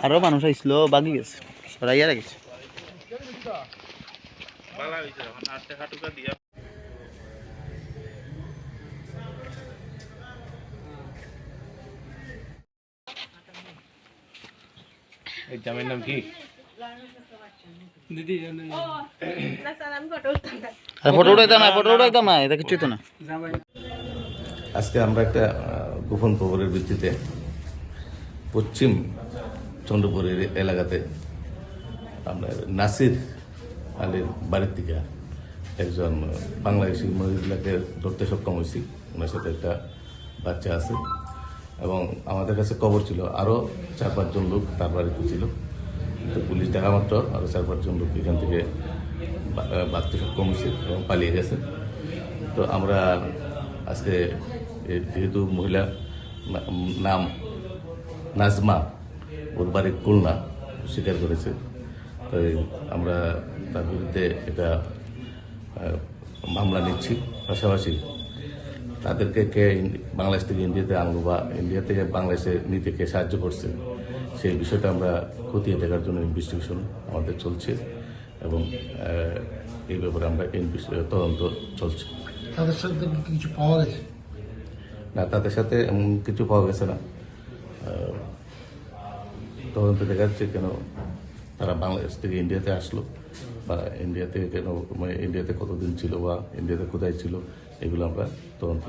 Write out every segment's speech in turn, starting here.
আরো মানুষ আইছিল বাগি গেছে সরাইয়া গেছে এক্সামের নাম কি দিদি ফটো উঠাইতাম না এটা কিছুই তো না। আজকে আমরা একটা গোপন খবরের ভিত্তিতে পশ্চিম চন্দ্রপুরের এলাকাতে আমরা নাসির আলীর বাড়ির থেকে একজন বাংলাদেশি মহিলাকে ধরতে সক্ষম হয়েছি। ওনার সাথে একটা বাচ্চা আছে এবং আমাদের কাছে খবর ছিল আরও 4-5 জন লোক তার বাড়িতে ছিল। তো পুলিশ দেখা মাত্র আরও 4-5 জন লোক এখান থেকে বাঁচতে সক্ষম হয়েছে এবং পালিয়ে গেছে। তো আমরা আজকে যেহেতু মহিলা নাম নাজমা, ওর বাড়ি খুলনা, স্বীকার করেছে। তো আমরা তার বিরুদ্ধে এটা মামলা নিচ্ছি। পাশাপাশি তাদেরকে কে বাংলাদেশ থেকে ইন্ডিয়াতে আনবো বা ইন্ডিয়া থেকে বাংলাদেশে নিতে কে সাহায্য করছে সেই বিষয়টা আমরা খতিয়ে দেখার জন্য ইনভেস্টিগেশন আমাদের চলছে এবং এই ব্যাপারে আমরা তদন্ত চলছে। তাদের সাথে কিছু পাওয়া গেছে না, তাদের সাথে এমন কিছু পাওয়া গেছে না। তদন্ত দেখা যাচ্ছে কেন তারা বাংলাদেশ থেকে ইন্ডিয়াতে আসলো বা ইন্ডিয়া থেকে কেন, মানে ইন্ডিয়াতে কতদিন ছিল বা ইন্ডিয়াতে কোথায় ছিল, এগুলো আমরা তদন্ত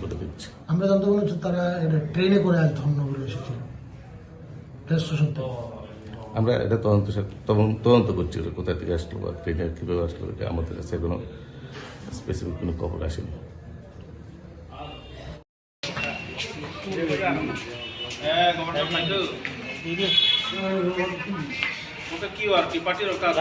করে দেখছি। আমরা জানতে পারলাম তারা ট্রেনে করে আজ ধর্মনগরে এসেছিল। আমরা এটা তদন্ত করছি, কোথা থেকে আসলো বা ট্রেনে কীভাবে আসলো, এটা আমাদের কাছে কোনো স্পেসিফিক কোনো খবর আসেনি। কি আর কি পার্টির কাজ